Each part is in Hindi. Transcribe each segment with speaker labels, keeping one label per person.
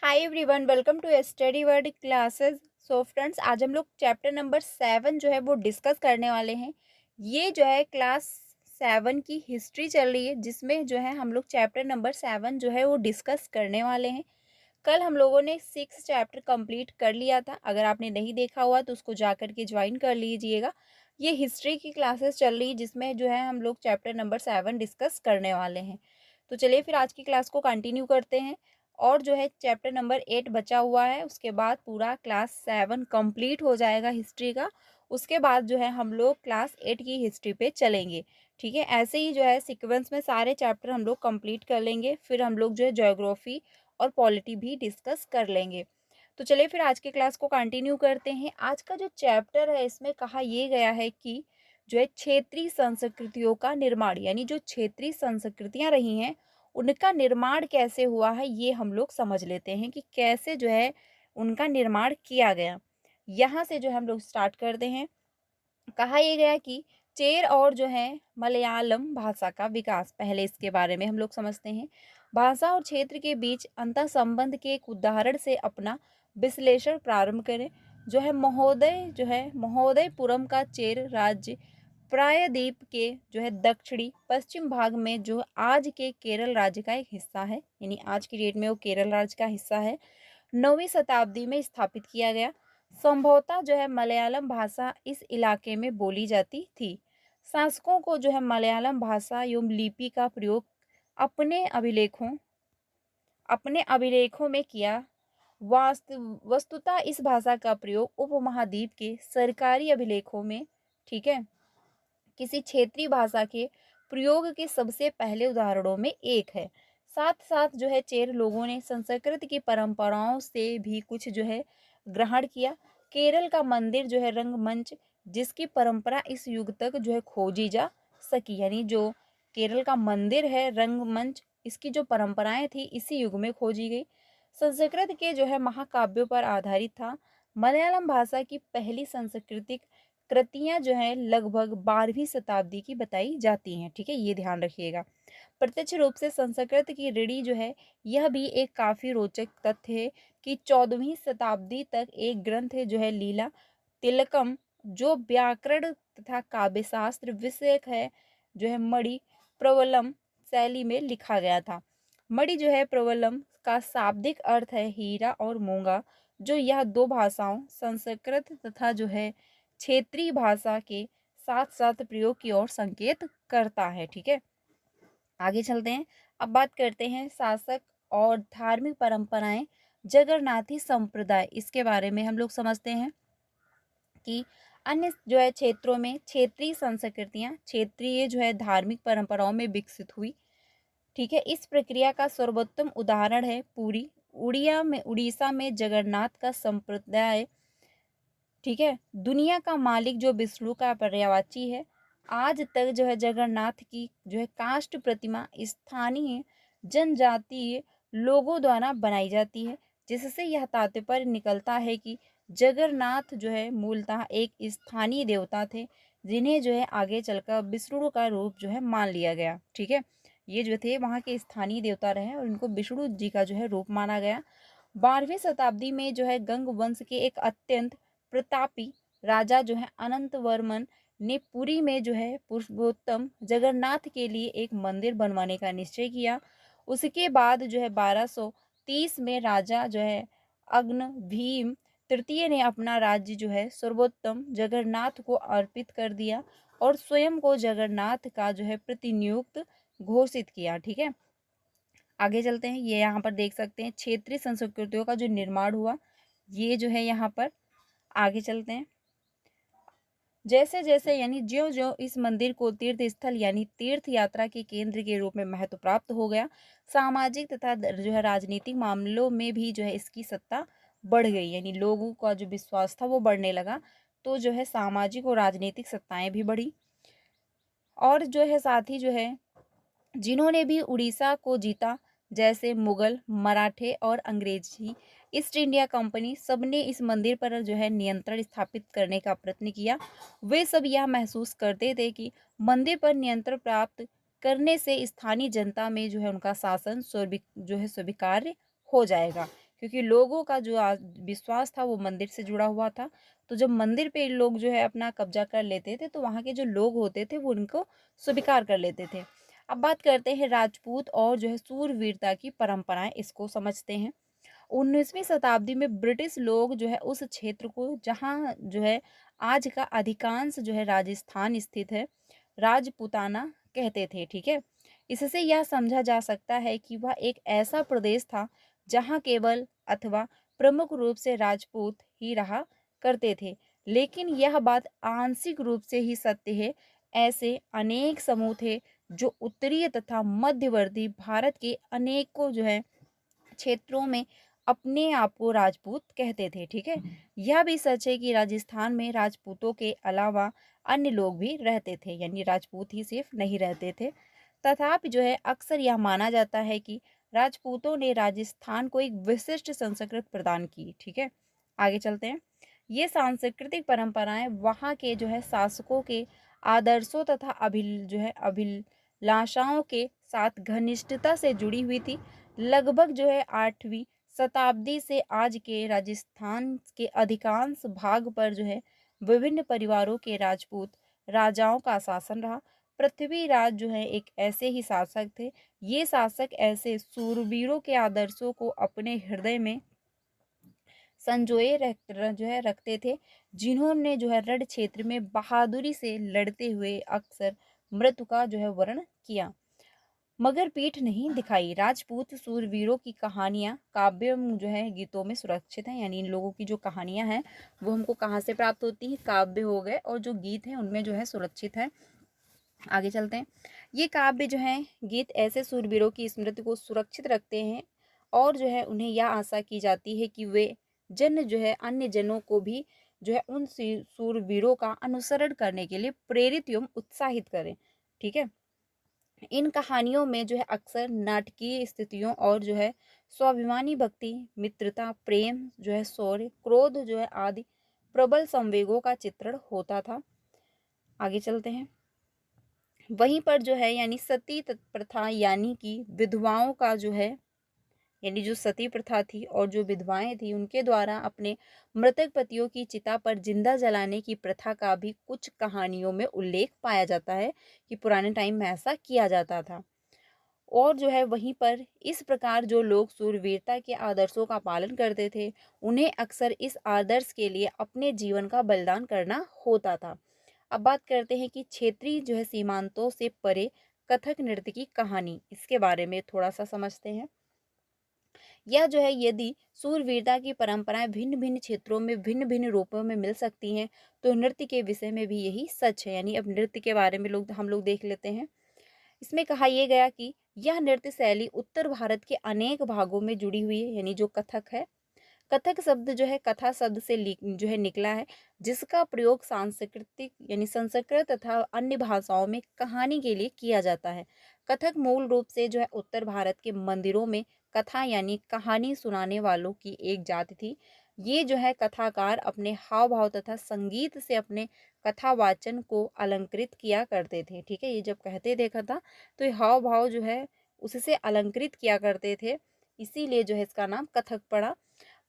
Speaker 1: Hi everyone, welcome to study word classes. So friends, आज हम लोग चैप्टर नंबर 7 जो है वो डिस्कस करने वाले हैं। ये जो है क्लास 7 की हिस्ट्री चल रही है, जिसमें जो है हम लोग चैप्टर नंबर 7 जो है वो डिस्कस करने वाले हैं। कल हम लोगों ने 6 चैप्टर कंप्लीट कर लिया था। अगर आपने नहीं देखा हुआ तो उसको जा कर के ज्वाइन कर लीजिएगा। ये हिस्ट्री की क्लासेस चल रही है, जिसमें जो है हम लोग चैप्टर नंबर 7 डिस्कस करने वाले हैं। तो चलिए फिर आज की क्लास को कंटिन्यू करते हैं। और जो है चैप्टर नंबर 8 बचा हुआ है, उसके बाद पूरा क्लास 7 कंप्लीट हो जाएगा हिस्ट्री का। उसके बाद जो है हम लोग क्लास 8 की हिस्ट्री पे चलेंगे। ठीक है, ऐसे ही जो है सीक्वेंस में सारे चैप्टर हम लोग कंप्लीट कर लेंगे। फिर हम लोग जो है ज्योग्राफी और पॉलिटी भी डिस्कस कर लेंगे। तो चलिए फिर आज के क्लास को कंटिन्यू करते हैं। आज का जो चैप्टर है, इसमें कहा ये गया है कि जो है क्षेत्रीय संस्कृतियों का निर्माण, यानी जो क्षेत्रीय संस्कृतियां रही हैं उनका निर्माण कैसे हुआ है, ये हम लोग समझ लेते हैं कि कैसे जो है उनका निर्माण किया गया। यहाँ से जो है हम लोग स्टार्ट करते हैं। कहा यह गया कि चेर और जो है मलयालम भाषा का विकास, पहले इसके बारे में हम लोग समझते हैं। भाषा और क्षेत्र के बीच अंतर संबंध के एक उदाहरण से अपना विश्लेषण प्रारंभ करें। जो है महोदयपुरम का चेर राज्य प्रायद्वीप के जो है दक्षिणी पश्चिम भाग में जो आज के केरल राज्य का एक हिस्सा है, यानी आज की डेट में वो केरल राज्य का हिस्सा है, 9वीं शताब्दी में स्थापित किया गया। संभवतः जो है मलयालम भाषा इस इलाके में बोली जाती थी। शासकों को जो है मलयालम भाषा एवं लिपि का प्रयोग अपने अभिलेखों अपने अभिलेखों में किया। वस्तुतः इस भाषा का प्रयोग उपमहाद्वीप के सरकारी अभिलेखों में, ठीक है, किसी क्षेत्रीय भाषा के प्रयोग के सबसे पहले उदाहरणों में एक है। साथ साथ जो है चेर लोगों ने संस्कृत की परंपराओं से भी कुछ जो है ग्रहण किया। केरल का मंदिर जो है रंगमंच, जिसकी परंपरा इस युग तक जो है खोजी जा सकी, यानी जो केरल का मंदिर है रंगमंच, इसकी जो परंपराएं थी इसी युग में खोजी गई। संस्कृत के जो है महाकाव्यों पर आधारित था। मलयालम भाषा की पहली सांस्कृतिक कृतियां जो हैं लगभग 12वीं शताब्दी की बताई जाती हैं। ठीक है, ये ध्यान रखिएगा। प्रत्यक्ष रूप से संस्कृत की ऋणी जो है, यह भी एक काफी रोचक तथ्य है कि 14वीं शताब्दी तक एक ग्रंथ है जो है लीला तिलकम, जो व्याकरण तथा काव्यशास्त्र विषयक है, जो है मणि प्रवलम शैली में लिखा गया था। मणि जो है प्रवलम का शाब्दिक अर्थ है हीरा और मूंगा, जो यह दो भाषाओं संस्कृत तथा जो है क्षेत्रीय भाषा के साथ साथ प्रयोग की ओर संकेत करता है। ठीक है, आगे चलते हैं। अब बात करते हैं शासक और धार्मिक परंपराएं। जगन्नाथी संप्रदाय, इसके बारे में हम लोग समझते हैं कि अन्य जो है क्षेत्रों में क्षेत्रीय संस्कृतियां क्षेत्रीय जो है धार्मिक परंपराओं में विकसित हुई। ठीक है, इस प्रक्रिया का सर्वोत्तम उदाहरण है पूरी उड़ीसा में जगन्नाथ का संप्रदाय। ठीक है, दुनिया का मालिक जो विष्णु का पर्यायवाची है। आज तक जो है जगन्नाथ की जो है काष्ठ प्रतिमा स्थानीय जनजातीय लोगों द्वारा बनाई जाती है, जिससे यह तात्पर्य निकलता है कि जगन्नाथ जो है मूलतः एक स्थानीय देवता थे, जिन्हें जो है आगे चलकर विष्णु का रूप जो है मान लिया गया। ठीक है, ये जो थे वहाँ के स्थानीय देवता रहे और इनको विष्णु जी का जो है रूप माना गया। 12वीं शताब्दी में जो है गंग वंश के एक अत्यंत प्रतापी राजा जो है अनंत वर्मन ने पुरी में जो है पुरुषोत्तम जगन्नाथ के लिए एक मंदिर बनवाने का निश्चय किया। उसके बाद जो है 1230 में राजा जो है अग्न भीम तृतीय ने अपना राज्य जो है सर्वोत्तम जगन्नाथ को अर्पित कर दिया और स्वयं को जगन्नाथ का जो है प्रतिनियुक्त घोषित किया। ठीक है, आगे चलते हैं। ये यहाँ पर देख सकते हैं क्षेत्रीय संस्कृतियों का जो निर्माण हुआ, ये जो है यहाँ पर आगे चलते हैं। जैसे जैसे यानी ज्यों ज्यों इस मंदिर को तीर्थ स्थल यानी तीर्थ यात्रा के केंद्र के रूप में महत्व प्राप्त हो गया, सामाजिक तथा जो है राजनीतिक मामलों में भी जो है इसकी सत्ता बढ़ गई, यानी लोगों का जो विश्वास था वो बढ़ने लगा। तो जो है सामाजिक और राजनीतिक सत्ताएं भी बढ़ी। और जो है साथ ही जो है जिन्होंने भी उड़ीसा को जीता, जैसे मुगल, मराठे और अंग्रेजी ईस्ट इंडिया कंपनी, सबने इस मंदिर पर जो है नियंत्रण स्थापित करने का प्रयत्न किया। वे सब यह महसूस करते थे कि मंदिर पर नियंत्रण प्राप्त करने से स्थानीय जनता में जो है उनका शासन जो है स्वीकार्य हो जाएगा, क्योंकि लोगों का जो विश्वास था वो मंदिर से जुड़ा हुआ था। तो जब मंदिर पे लोग जो है अपना कब्जा कर लेते थे, तो वहाँ के जो लोग होते थे वो उनको स्वीकार कर लेते थे। अब बात करते हैं राजपूत और जो है शूरवीरता की परंपराएं, इसको समझते हैं। 19वीं शताब्दी में ब्रिटिश लोग जो है उस क्षेत्र को, जहाँ जो है आज का अधिकांश जो है राजस्थान स्थित है, राजपूताना कहते थे। ठीक है, इससे यह समझा जा सकता है कि वह एक ऐसा प्रदेश था जहाँ केवल अथवा प्रमुख रूप से राजपूत ही रहा करते थे। लेकिन यह बात आंशिक रूप से ही सत्य है। ऐसे अनेक समूह थे जो उत्तरीय तथा मध्यवर्ती भारत के अनेकों जो है क्षेत्रों में अपने आप को राजपूत कहते थे। ठीक है, यह भी सच है कि राजस्थान में राजपूतों के अलावा अन्य लोग भी रहते थे, यानी राजपूत ही सिर्फ नहीं रहते थे। तथापि जो है अक्सर यह माना जाता है कि राजपूतों ने राजस्थान को एक विशिष्ट संस्कृति प्रदान की। ठीक है, आगे चलते हैं। ये सांस्कृतिक परंपराएं वहाँ के जो है शासकों के आदर्शों तथा अभिलाषाओं के साथ घनिष्ठता से जुड़ी हुई थी। लगभग जो है 8वीं शताब्दी से आज के राजस्थान के अधिकांश भाग पर जो है विभिन्न परिवारों के राजपूत राजाओं का शासन रहा। पृथ्वीराज जो है एक ऐसे ही शासक थे। ये शासक ऐसे सूरवीरों के आदर्शों को अपने हृदय में संजोए जो है रखते थे, जिन्होंने जो है रण क्षेत्र में बहादुरी से लड़ते हुए अक्सर मृत्यु का जो है वर्ण किया, मगर पीठ नहीं दिखाई। राजपूत सूरवीरों की कहानियां काव्य जो है गीतों में सुरक्षित हैं, यानी इन लोगों की जो कहानियां हैं वो हमको कहाँ से प्राप्त होती हैं, काव्य हो गए, और जो गीत हैं उनमें जो है सुरक्षित है। आगे चलते हैं। ये काव्य जो है गीत ऐसे सूरवीरों की स्मृति को सुरक्षित रखते हैं, और जो है उन्हें यह आशा की जाती है कि वे जन जो है अन्य जनों को भी जो है उन सूरवीरों का अनुसरण करने के लिए प्रेरित एवं उत्साहित करें। ठीक है, इन कहानियों में जो है अक्सर नाटकीय स्थितियों और जो है स्वाभिमानी भक्ति, मित्रता, प्रेम, जो है शौर्य, क्रोध जो है आदि प्रबल संवेगों का चित्रण होता था। आगे चलते हैं। वहीं पर जो है यानी सती प्रथा, यानी कि विधवाओं का जो है, यानी जो सती प्रथा थी और जो विधवाएं थी उनके द्वारा अपने मृतक पतियों की चिता पर जिंदा जलाने की प्रथा का भी कुछ कहानियों में उल्लेख पाया जाता है कि पुराने टाइम में ऐसा किया जाता था। और जो है वहीं पर इस प्रकार जो लोग सूरवीरता के आदर्शों का पालन करते थे, उन्हें अक्सर इस आदर्श के लिए अपने जीवन का बलिदान करना होता था। अब बात करते हैं कि क्षेत्रीय जो है सीमांतों से परे कथक नृत्य की कहानी, इसके बारे में थोड़ा सा समझते हैं। यह जो है यदि सूरवीरता की परंपराएं भिन्न भिन्न क्षेत्रों में भिन्न भिन्न रूपों में मिल सकती हैं, तो नृत्य के विषय में भी यही सच है। यानी अब नृत्य के बारे में हम लोग देख लेते हैं। इसमें कहा यह गया कि यह नृत्य शैली उत्तर भारत के अनेक भागों में जुड़ी हुई है, यानी जो कथक है। कथक शब्द जो है कथा शब्द से जो है निकला है, जिसका प्रयोग सांस्कृतिक यानी संस्कृत तथा अन्य भाषाओं में कहानी के लिए किया जाता है। कथक मूल रूप से जो है उत्तर भारत के मंदिरों में कथा यानी कहानी सुनाने वालों की एक जाति थी। ये जो है कथाकार अपने हाव भाव तथा संगीत से अपने कथावाचन को अलंकृत किया करते थे। ठीक है, ये जब कहते थे कथा, तो ये हाव भाव जो है उससे अलंकृत किया करते थे, इसीलिए जो है इसका नाम कथक पड़ा।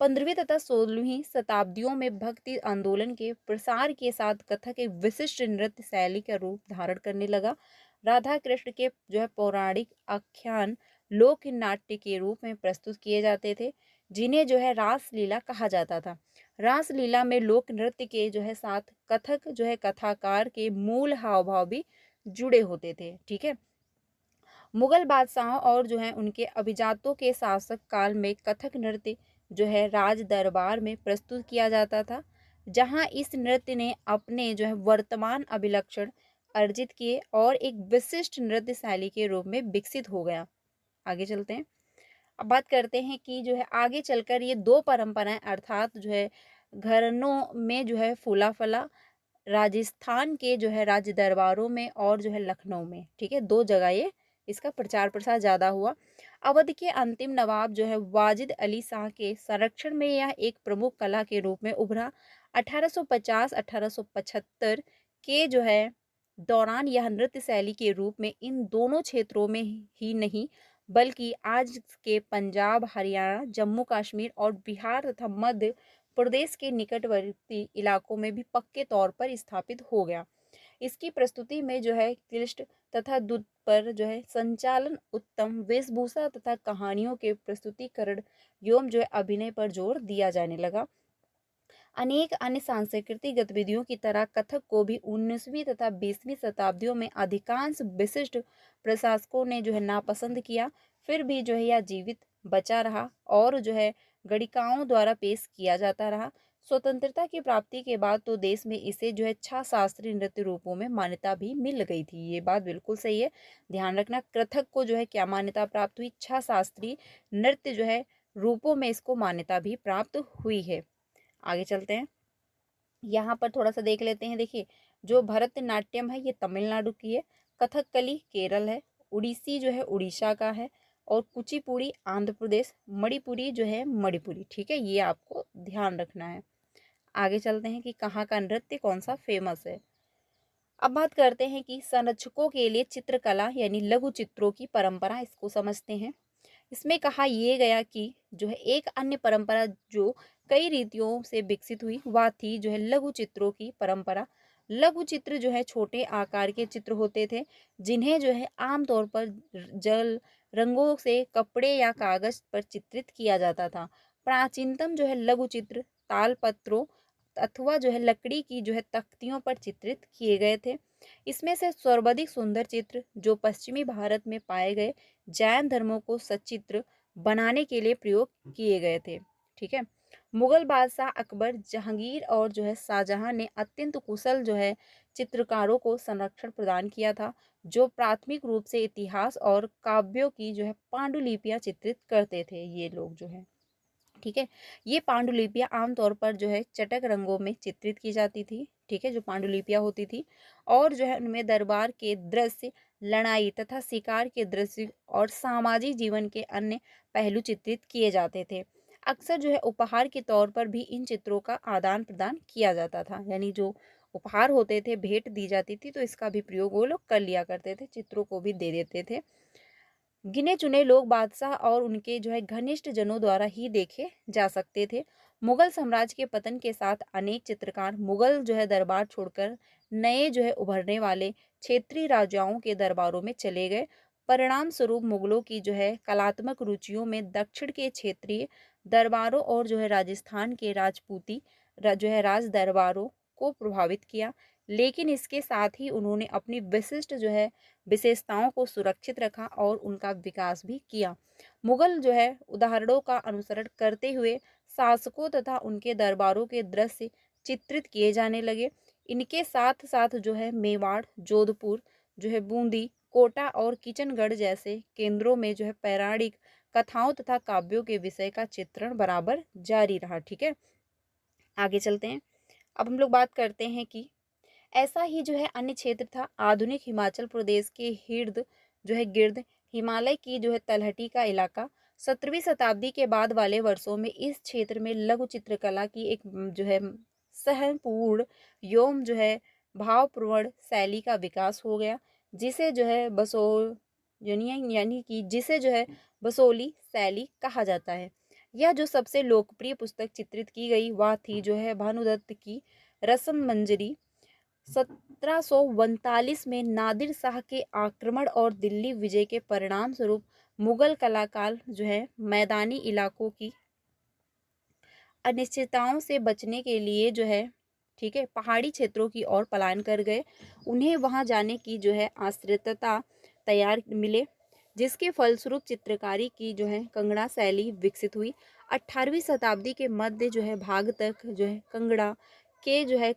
Speaker 1: 15वीं तथा 16वीं शताब्दियों में भक्ति आंदोलन के प्रसार के साथ कथक एक विशिष्ट नृत्य शैली का रूप धारण करने लगा। राधा कृष्ण के जो है पौराणिक आख्यान लोक नाट्य के रूप में प्रस्तुत किए जाते थे, जिन्हें जो है रासलीला कहा जाता था। रासलीला में लोक नृत्य के जो है साथ कथक जो है कथाकार के मूल हाव भाव भी जुड़े होते थे। ठीक है, मुगल बादशाहों और जो है उनके अभिजातों के शासक काल में कथक नृत्य जो है राज दरबार में प्रस्तुत किया जाता था, जहां इस नृत्य ने अपने जो है वर्तमान अभिलक्षण अर्जित किए और एक विशिष्ट नृत्य शैली के रूप में विकसित हो गया। आगे चलते हैं। अब बात करते हैं कि जो है आगे चलकर ये दो परंपराएं, अर्थात जो है घरानों में जो है फूला फला, राजस्थान के जो है राज दरबारों में और जो है लखनऊ में, ठीक है, दो जगह ये इसका प्रचार प्रसार ज़्यादा हुआ। अवध के अंतिम नवाब जो है वाजिद अली शाह के संरक्षण में यह एक प्रमुख कला के रूप में उभरा। 1850-1875 के जो है दौरान यह नृत्य शैली के रूप में इन दोनों क्षेत्रों में ही नहीं बल्कि आज के पंजाब, हरियाणा, जम्मू कश्मीर और बिहार तथा मध्य प्रदेश के निकटवर्ती इलाकों में भी पक्के तौर पर स्थापित हो गया। इसकी प्रस्तुति में जो है क्लिष्ट तथा दुख पर जो है संचालन, उत्तम वेशभूषा तथा कहानियों के प्रस्तुतिकरण एवं जो है अभिनय पर जोर दिया जाने लगा। अनेक अन्य सांस्कृतिक गतिविधियों की तरह कथक को भी 19वीं तथा 20वीं शताब्दियों में अधिकांश विशिष्ट प्रशासकों ने जो है नापसंद किया। फिर भी जो है यह जीवित बचा रहा और जो है गणिकाओं द्वारा पेश किया जाता रहा। स्वतंत्रता की प्राप्ति के बाद तो देश में इसे जो है 6 शास्त्रीय नृत्य रूपों में मान्यता भी मिल गई थी। ये बात बिल्कुल सही है, ध्यान रखना। कथक को जो है क्या मान्यता प्राप्त हुई? 6 शास्त्रीय नृत्य जो है रूपों में इसको मान्यता भी प्राप्त हुई है। आगे चलते हैं, यहाँ पर थोड़ा सा देख लेते हैं। देखिए, जो भरतनाट्यम है ये तमिलनाडु की है, कथकली केरल है, उड़ीसी जो है उड़ीसा का है, और कुचिपुड़ी आंध्र प्रदेश, मणिपुरी जो है मणिपुरी। ठीक है, ये आपको ध्यान रखना है। आगे चलते हैं कि कहाँ का नृत्य कौन सा फेमस है। अब बात करते हैं कि संरक्षकों के लिए चित्रकला यानी लघु चित्रों की परंपरा, इसको समझते हैं। इसमें कहा यह गया कि जो है एक अन्य परंपरा जो कई रीतियों से विकसित हुई वह थी जो है लघु चित्रों की परंपरा। लघु चित्र जो है छोटे आकार के चित्र होते थे, जिन्हें जो है आमतौर पर जल रंगों से कपड़े या कागज पर चित्रित किया जाता था। प्राचीनतम जो है लघु चित्र तालपत्रों अथवा जो है लकड़ी की जो है तख्तियों पर चित्रित किए गए थे। इसमें से सर्वाधिक सुंदर चित्र जो पश्चिमी भारत में पाए गए जैन धर्मों को सचित्र बनाने के लिए प्रयोग किए गए थे। ठीक है, मुगल बादशाह अकबर, जहांगीर और जो है शाहजहां ने अत्यंत कुशल जो है चित्रकारों को संरक्षण प्रदान किया था, जो प्राथमिक रूप से इतिहास और काव्यों की जो है पांडुलिपियां चित्रित करते थे ये लोग जो है। ठीक है, ये पांडुलिपियां आमतौर पर जो है चटक रंगों में चित्रित की जाती थी। ठीक है, जो पांडुलिपियां होती थी, और जो है उनमें दरबार के दृश्य, लड़ाई तथा शिकार के दृश्य और सामाजिक जीवन के अन्य पहलू चित्रित किए जाते थे। अक्सर जो है उपहार के तौर पर भी इन चित्रों का आदान प्रदान किया जाता था, यानी जो उपहार होते थे, भेंट दी जाती थी, तो इसका भी प्रयोग वो लोग कर लिया करते थे, चित्रों को भी दे देते थे। गिने चुने लोग बादशाह और उनके जो है घनिष्ठ जनों द्वारा ही देखे जा सकते थे। मुगल साम्राज्य के पतन के साथ अनेक चित्रकार मुगल जो है दरबार छोड़कर नए जो है उभरने वाले क्षेत्रीय राजाओं के दरबारों में चले गए। परिणाम स्वरूप मुगलों की जो है कलात्मक रुचियों में दक्षिण के क्षेत्रीय दरबारों और जो है राजस्थान के राजपूती जो है राज दरबारों को प्रभावित किया। लेकिन इसके साथ ही उन्होंने अपनी विशिष्ट जो है विशेषताओं को सुरक्षित रखा और उनका विकास भी किया। मुगल जो है उदाहरणों का अनुसरण करते हुए शासकों तथा उनके दरबारों के दृश्य चित्रित किए जाने लगे। इनके साथ साथ जो है मेवाड़, जोधपुर, जो है बूंदी, कोटा और किशनगढ़ जैसे केंद्रों में जो है पौराणिक कथाओं तथा काव्यों के विषय का चित्रण बराबर जारी रहा। ठीक है, आगे चलते हैं। अब हम लोग बात करते हैं कि ऐसा ही जो है अन्य क्षेत्र था आधुनिक हिमाचल प्रदेश के हिर्द जो है गिर्द हिमालय की जो है तलहटी का इलाका। 17वीं शताब्दी के बाद वाले वर्षों में इस क्षेत्र में लघु चित्रकला की एक जो है सहपूर्ण एवं जो है भावपूर्ण शैली का विकास हो गया, जिसे जो है बसोल यानी कि जिसे जो है बसोली शैली कहा जाता है। यह जो सबसे लोकप्रिय पुस्तक चित्रित की गई वह थी जो है भानुदत्त की रसम मंजरी। 1749 में नादिर शाह के आक्रमण और दिल्ली विजय के परिणाम स्वरूप मुगल कलाकार जो है मैदानी इलाकों की अनिश्चितताओं से बचने के लिए जो है ठीक है पहाड़ी क्षेत्रों की ओर पलायन कर गए। उन्हें वहां जाने की जो है आश्रितता तैयार मिले, जिसके फलस्वरूप चित्रकारी की जो है कंगड़ा शैली विकसित हुई। 18वीं शताब्दी के मध्य जो है भाग तक जो है कंगड़ा के जो है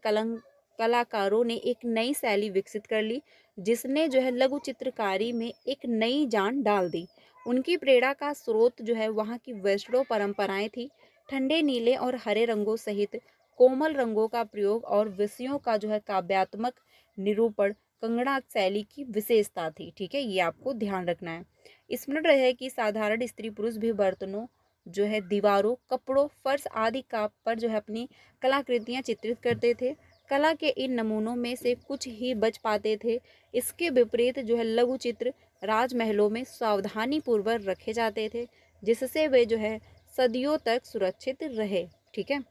Speaker 1: कलाकारों ने एक नई शैली विकसित कर ली, जिसने जो है लघु चित्रकारी में एक नई जान डाल दी। उनकी प्रेरणा का स्रोत जो है वहाँ की वैष्णव परंपराएं थी। ठंडे नीले और हरे रंगों सहित कोमल रंगों का प्रयोग और विषयों का जो है काव्यात्मक निरूपण कंगड़ा शैली की विशेषता थी। ठीक है, ये आपको ध्यान रखना है। स्मरण रहे कि साधारण स्त्री पुरुष भी बर्तनों जो है दीवारों, कपड़ों, फर्श आदि का पर जो है अपनी कलाकृतियां चित्रित करते थे। कला के इन नमूनों में से कुछ ही बच पाते थे। इसके विपरीत जो है लघु चित्र राजमहलों में सावधानी पूर्वक रखे जाते थे, जिससे वे जो है सदियों तक सुरक्षित रहे। ठीक है,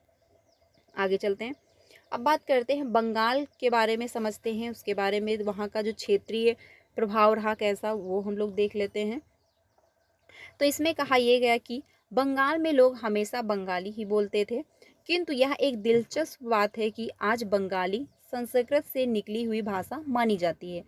Speaker 1: आगे चलते हैं। अब बात करते हैं बंगाल के बारे में, समझते हैं उसके बारे में, वहाँ का जो क्षेत्रीय प्रभाव रहा कैसा, वो हम लोग देख लेते हैं। तो इसमें कहा यह गया कि बंगाल में लोग हमेशा बंगाली ही बोलते थे, किंतु यह एक दिलचस्प बात है कि आज बंगाली संस्कृत से निकली हुई भाषा मानी जाती है।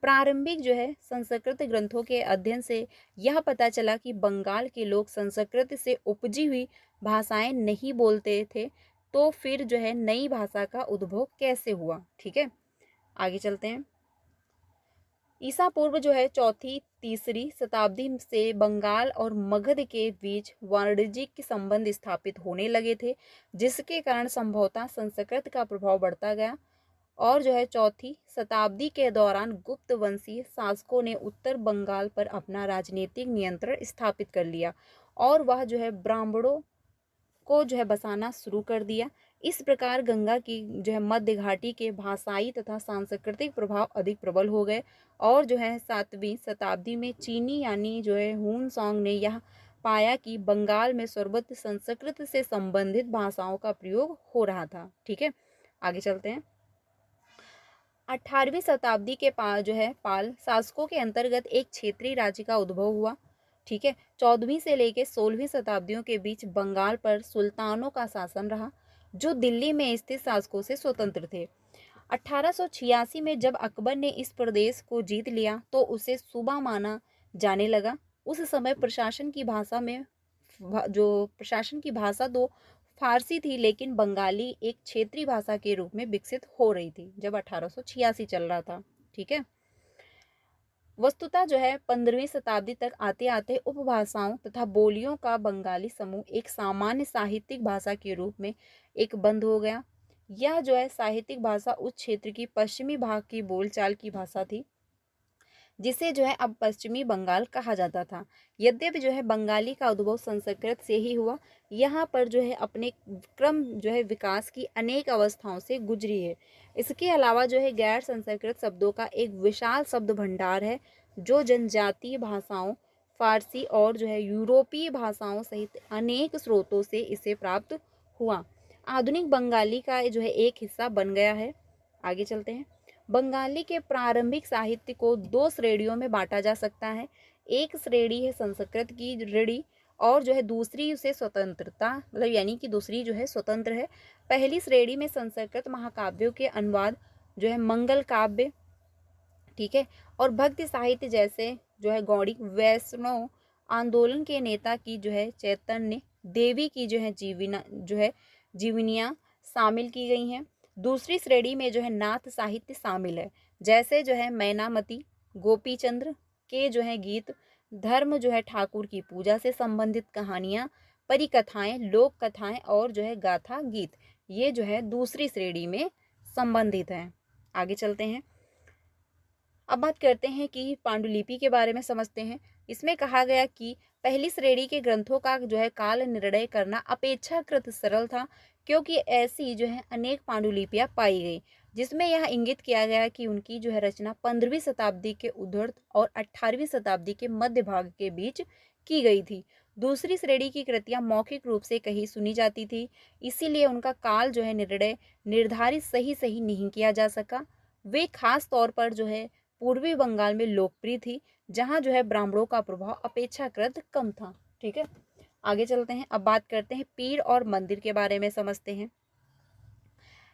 Speaker 1: प्रारंभिक जो है संस्कृत ग्रंथों के अध्ययन से यह पता चला कि बंगाल के लोग संस्कृत से उपजी हुई भाषाएं नहीं बोलते थे, तो फिर जो है नई भाषा का उद्भव कैसे हुआ। ठीक है, आगे चलते हैं। ईसा पूर्व जो है चौथी तीसरी शताब्दी से बंगाल और मगध के बीच वाणिज्यिक संबंध स्थापित होने लगे थे, जिसके कारण संभवतः संस्कृत का प्रभाव बढ़ता गया। और जो है चौथी शताब्दी के दौरान गुप्त वंशीय शासकों ने उत्तर बंगाल पर अपना राजनीतिक नियंत्रण स्थापित कर लिया और वह जो है ब्राह्मणों को जो है बसाना शुरू कर दिया। इस प्रकार गंगा की जो है मध्य घाटी के भाषाई तथा सांस्कृतिक प्रभाव अधिक प्रबल हो गए। और जो है 7वीं शताब्दी में चीनी यानी जो है हुन सॉन्ग ने यह पाया कि बंगाल में सर्वत्र संस्कृत से संबंधित भाषाओं का प्रयोग हो रहा था। ठीक है, आगे चलते हैं। 18वीं शताब्दी के जो है पाल शासकों के अंतर्गत एक क्षेत्रीय राज्य का उद्भव हुआ। ठीक है, 14वीं से लेकर 16वीं शताब्दियों के बीच बंगाल पर सुल्तानों का शासन रहा, जो दिल्ली में स्थित शासकों से स्वतंत्र थे। 1886 में जब अकबर ने इस प्रदेश को जीत लिया तो उसे सूबा माना जाने लगा। उस समय प्रशासन की भाषा तो फारसी थी, लेकिन बंगाली एक क्षेत्रीय भाषा के रूप में विकसित हो रही थी जब 1886 चल रहा था। ठीक है, वस्तुतः जो है 15वीं शताब्दी तक आते आते उपभाषाओं तथा बोलियों का बंगाली समूह एक सामान्य साहित्यिक भाषा के रूप में एक बंद हो गया। यह जो है साहित्यिक भाषा उस क्षेत्र की पश्चिमी भाग की बोलचाल की भाषा थी, जिसे जो है अब पश्चिमी बंगाल कहा जाता था। यद्यपि जो है बंगाली का उद्भव संस्कृत से ही हुआ, यहाँ पर जो है अपने क्रम जो है विकास की अनेक अवस्थाओं से गुजरी है। इसके अलावा जो है गैर संस्कृत शब्दों का एक विशाल शब्द भंडार है, जो जनजातीय भाषाओं, फारसी और जो है यूरोपीय भाषाओं सहित अनेक स्रोतों से इसे प्राप्त हुआ। आधुनिक बंगाली का जो है एक हिस्सा बन गया है। आगे चलते हैं। बंगाली के प्रारंभिक साहित्य को 2 श्रेणियों में बांटा जा सकता है। एक श्रेणी है संस्कृत की ऋणी और जो है दूसरी उसे स्वतंत्रता, मतलब यानी कि दूसरी जो है स्वतंत्र है। पहली श्रेणी में संस्कृत महाकाव्यों के अनुवाद जो है मंगल काव्य, ठीक है, और भक्ति साहित्य जैसे जो है गौड़ी वैष्णव आंदोलन के नेता की जो है चैतन्य देवी की जो है जीवनियाँ शामिल की गई हैं। दूसरी श्रेणी में जो है नाथ साहित्य शामिल है, जैसे जो है मैनामती गोपीचंद्र के जो है गीत, धर्म जो है ठाकुर की पूजा से संबंधित कहानियाँ, परिकथाएं, लोक कथाएं और जो है गाथा गीत, ये जो है दूसरी श्रेणी में संबंधित हैं। आगे चलते हैं। अब बात करते हैं कि पांडुलिपि के बारे में समझते हैं। इसमें कहा गया कि पहली श्रेणी के ग्रंथों का जो है काल निर्णय करना अपेक्षाकृत सरल था, क्योंकि ऐसी जो है अनेक पांडुलिपियां पाई गई जिसमें यह इंगित किया गया कि उनकी जो है रचना 15वीं शताब्दी के उद्धर्त और 18वीं शताब्दी के मध्य भाग के बीच की गई थी। दूसरी श्रेणी की कृतियां मौखिक रूप से कहीं सुनी जाती थी, इसीलिए उनका काल जो है निर्णय निर्धारित सही नहीं किया जा सका। वे खास तौर पर जो है पूर्वी बंगाल में लोकप्रिय थी, जहां जो है ब्राह्मणों का प्रभाव अपेक्षाकृत कम था। ठीक है, आगे चलते हैं। अब बात करते हैं पीर और मंदिर के बारे में समझते हैं।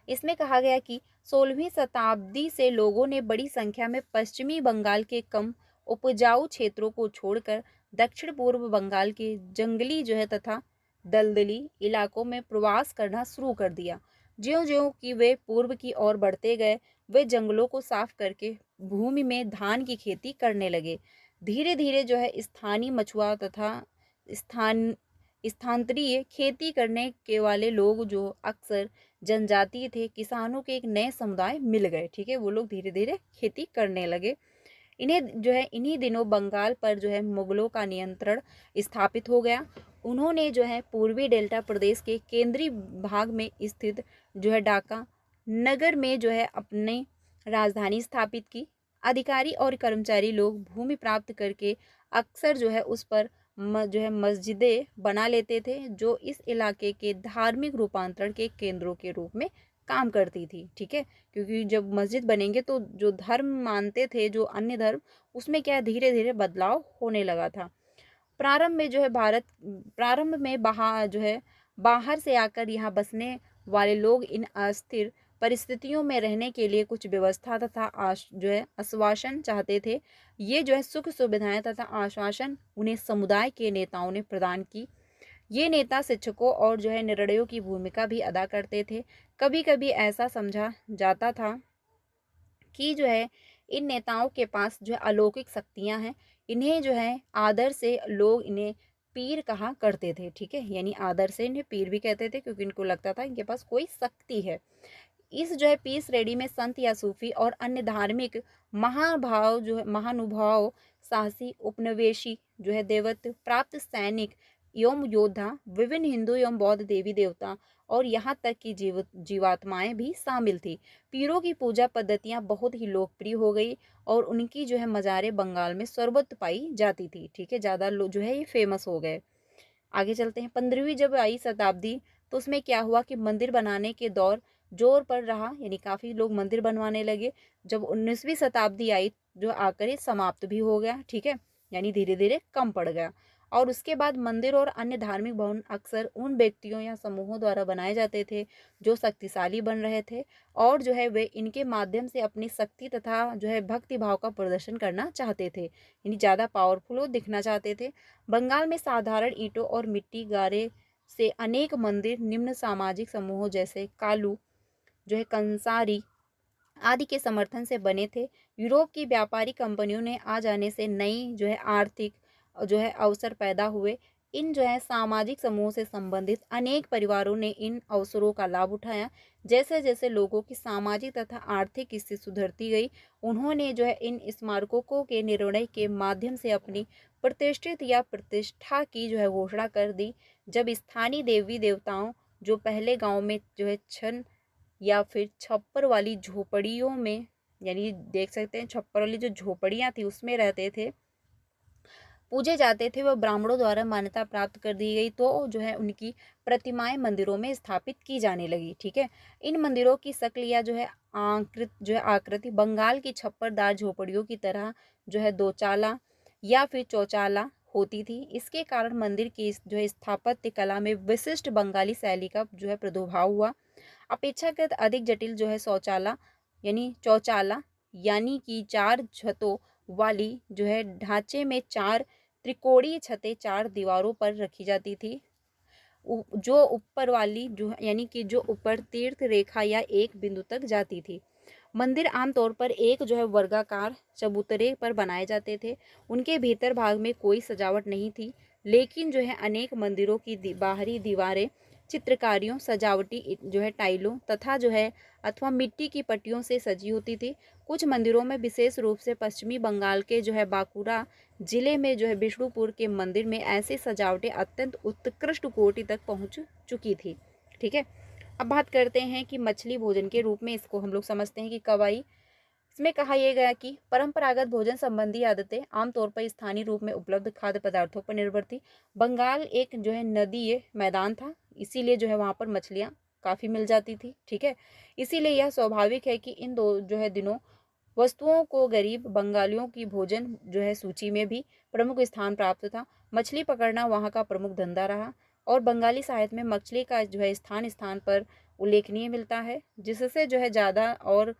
Speaker 1: इसमें कहा गया कि 16वीं शताब्दी से लोगों ने बड़ी संख्या में पश्चिमी बंगाल के कम उपजाऊ क्षेत्रों को छोड़कर दक्षिण पूर्व बंगाल के जंगली जो है तथा दलदली इलाकों में प्रवास करना शुरू कर दिया। ज्यों-ज्यों कि वे पूर्व की ओर बढ़ते गए, वे जंगलों को साफ करके भूमि में धान की खेती करने लगे। धीरे धीरे जो है स्थानीय मछुआ तथा स्थानांतरीय खेती करने के वाले लोग जो अक्सर जनजातीय थे, किसानों के एक नए समुदाय मिल गए। ठीक है, वो लोग धीरे धीरे खेती करने लगे। इन्हीं दिनों बंगाल पर जो है मुगलों का नियंत्रण स्थापित हो गया। उन्होंने जो है पूर्वी डेल्टा प्रदेश के केंद्रीय भाग में स्थित जो है ढाका नगर में जो है अपनी राजधानी स्थापित की। अधिकारी और कर्मचारी लोग भूमि प्राप्त करके अक्सर जो है उस पर जो है मस्जिदें बना लेते थे, जो इस इलाके के धार्मिक रूपांतरण के केंद्रों के रूप में काम करती थी। ठीक है, क्योंकि जब मस्जिद बनेंगे तो जो धर्म मानते थे, जो अन्य धर्म, उसमें क्या धीरे धीरे बदलाव होने लगा था। प्रारंभ में जो है प्रारंभ में जो है बाहर से आकर यहाँ बसने वाले लोग इन अस्थिर परिस्थितियों में रहने के लिए कुछ व्यवस्था तथा जो है आश्वासन चाहते थे। ये जो है सुख सुविधाएं तथा आश्वासन उन्हें समुदाय के नेताओं ने प्रदान की। ये नेता शिक्षकों और जो है निर्णयों की भूमिका भी अदा करते थे। कभी कभी ऐसा समझा जाता था कि जो है इन नेताओं के पास जो है अलौकिक शक्तियां हैं। इन्हें जो है आदर से लोग इन्हें पीर कहा करते थे। ठीक है, यानी आदर से इन्हें पीर भी कहते थे, क्योंकि इनको लगता था इनके पास कोई शक्ति है। इस जो है पीर श्रेणी में संत या सूफी और अन्य धार्मिक महाभाव जो है महानुभाव, साहसी उपनिवेशी जो है देवत्व प्राप्त सैनिक एवं योद्धा, विभिन्न हिंदू एवं बौद्ध देवी देवता और यहाँ तक कि जीवात्माएं भी शामिल थी। पीरों की पूजा पद्धतियां बहुत ही लोकप्रिय हो गई और उनकी जो है मज़ारें बंगाल में सर्वत्र पाई जाती थी। ठीक है, ज़्यादा लोग जो है ये फेमस हो गए। आगे चलते हैं। 15वीं जब आई शताब्दी, तो उसमें क्या हुआ कि मंदिर बनाने के दौर जोर पर रहा, यानी काफ़ी लोग मंदिर बनवाने लगे। जब 19वीं शताब्दी आई, जो आकर ये समाप्त भी हो गया। ठीक है, यानी धीरे धीरे कम पड़ गया। और उसके बाद मंदिर और अन्य धार्मिक भवन अक्सर उन व्यक्तियों या समूहों द्वारा बनाए जाते थे जो शक्तिशाली बन रहे थे और जो है वे इनके माध्यम से अपनी शक्ति तथा जो है भक्ति भाव का प्रदर्शन करना चाहते थे, यानी ज़्यादा पावरफुल वो दिखना चाहते थे। बंगाल में साधारण ईंटों और मिट्टी गारे से अनेक मंदिर निम्न सामाजिक समूहों जैसे कालू जो है कंसारी आदि के समर्थन से बने थे। यूरोप की व्यापारी कंपनियों ने आ जाने से नई जो है आर्थिक जो है अवसर पैदा हुए। इन जो है सामाजिक समूहों से संबंधित अनेक परिवारों ने इन अवसरों का लाभ उठाया। जैसे जैसे लोगों की सामाजिक तथा आर्थिक स्थिति सुधरती गई, उन्होंने जो है इन स्मारकों के निर्णय के माध्यम से अपनी प्रतिष्ठित या प्रतिष्ठा की जो है घोषणा कर दी। जब स्थानीय देवी देवताओं जो पहले गांव में जो है छन या फिर छप्पर वाली झोपड़ियों में, यानी देख सकते हैं छप्पर वाली जो झोपड़ियाँ थी उसमें रहते थे, पूजे जाते थे, वह ब्राह्मणों द्वारा मान्यता प्राप्त कर दी गई, तो जो है उनकी प्रतिमाएं मंदिरों में स्थापित की जाने लगी। ठीक है, इन मंदिरों की शक्ल या जो है आकृति बंगाल की छप्परदार झोपड़ियों की तरह जो है दो चाला या फिर चौचाला होती थी। इसके कारण मंदिर की जो है स्थापत्य कला में विशिष्ट बंगाली शैली का जो है प्रादुर्भाव हुआ। अपेक्षाकृत अधिक जटिल जो है शौचाला यानी चौचाला, यानी कि चार छतों वाली जो है ढांचे में चार त्रिकोणीय छतें चार दीवारों पर रखी जाती थी। जो ऊपर वाली जो यानी कि जो ऊपर तीर्थ रेखा या एक बिंदु तक जाती थी। मंदिर आमतौर पर एक जो है वर्गाकार चबूतरे पर बनाए जाते थे। उनके भीतर भाग में कोई सजावट नहीं थी, लेकिन जो है अनेक मंदिरों की बाहरी दीवारें चित्रकारियों, सजावटी जो है टाइलों तथा जो है अथवा मिट्टी की पट्टियों से सजी होती थी। कुछ मंदिरों में विशेष रूप से पश्चिमी बंगाल के जो है बांकुड़ा जिले में जो है विष्णुपुर के मंदिर में ऐसी सजावटें अत्यंत उत्कृष्ट कोटि तक पहुंच चुकी थी। ठीक है, अब बात करते हैं कि मछली भोजन के रूप में इसको हम लोग समझते हैं कि कब आई। इसमें कहा यह गया कि परंपरागत भोजन संबंधी आदतें आमतौर पर स्थानीय रूप में उपलब्ध खाद्य पदार्थों पर निर्भर थी। बंगाल एक जो है नदी मैदान था, इसीलिए जो है वहाँ पर मछलियाँ काफ़ी मिल जाती थी। ठीक है, इसीलिए यह स्वाभाविक है कि इन दो जो है दिनों वस्तुओं को गरीब बंगालियों की भोजन जो है सूची में भी प्रमुख स्थान प्राप्त था। मछली पकड़ना वहाँ का प्रमुख धंधा रहा और बंगाली साहित्य में मछली का जो है स्थान स्थान पर उल्लेखनीय मिलता है, जिससे जो है ज़्यादा और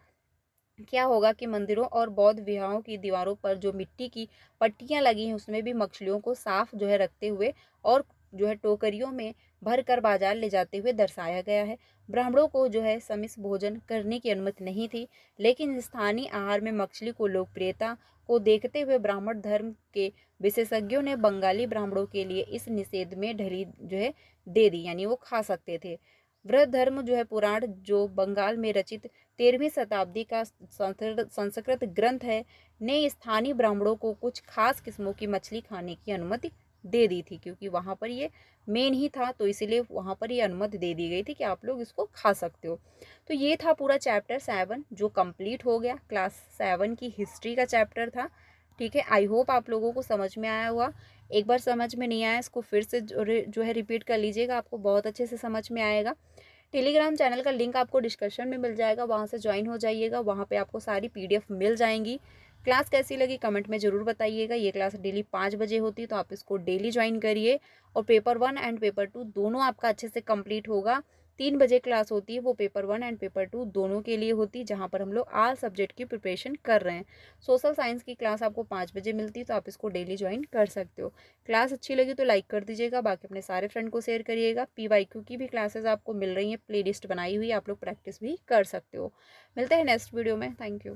Speaker 1: क्या होगा कि मंदिरों और बौद्ध विहारों की दीवारों पर जो मिट्टी की पट्टियां लगी हैं उसमें भी मछलियों को साफ जो है रखते हुए और जो है टोकरियों में भर कर बाजार ले जाते हुए दर्शाया गया है। ब्राह्मणों को जो है समिष्ट भोजन करने की अनुमति नहीं थी, लेकिन स्थानीय आहार में मछली को लोकप्रियता को देखते हुए ब्राह्मण धर्म के विशेषज्ञों ने बंगाली ब्राह्मणों के लिए इस निषेध में ढली जो है दे दी, यानी वो खा सकते थे। वृद्ध धर्म जो है पुराण जो बंगाल में रचित 13वीं शताब्दी का संस्कृत ग्रंथ है, ने स्थानीय ब्राह्मणों को कुछ खास किस्मों की मछली खाने की अनुमति दे दी थी, क्योंकि वहाँ पर ये मेन ही था, तो इसीलिए वहाँ पर ये अनुमति दे दी गई थी कि आप लोग इसको खा सकते हो। तो ये था पूरा चैप्टर 7 जो कंप्लीट हो गया। क्लास 7 की हिस्ट्री का चैप्टर था। ठीक है, आई होप आप लोगों को समझ में आया हुआ। एक बार समझ में नहीं आया इसको फिर से जो है रिपीट कर लीजिएगा, आपको बहुत अच्छे से समझ में आएगा। टेलीग्राम चैनल का लिंक आपको डिस्क्रिप्शन में मिल जाएगा, वहाँ से ज्वाइन हो जाइएगा, वहाँ पे आपको सारी PDF मिल जाएंगी। क्लास कैसी लगी कमेंट में ज़रूर बताइएगा। ये क्लास डेली 5 बजे होती है, तो आप इसको डेली ज्वाइन करिए। और पेपर 1 एंड पेपर 2 दोनों आपका अच्छे से कंप्लीट होगा। 3 बजे क्लास होती है, वो पेपर 1 एंड पेपर 2 दोनों के लिए होती है, जहाँ पर हम लोग ऑल सब्जेक्ट की प्रिपरेशन कर रहे हैं। सोशल साइंस की क्लास आपको 5 बजे मिलती है, तो आप इसको डेली ज्वाइन कर सकते हो। क्लास अच्छी लगी तो लाइक कर दीजिएगा, बाकी अपने सारे फ्रेंड को शेयर करिएगा। PYQ की भी क्लासेस आपको मिल रही हैं, प्लेलिस्ट बनाई हुई, आप लोग प्रैक्टिस भी कर सकते हो। मिलते हैं नेक्स्ट वीडियो में। Thank you.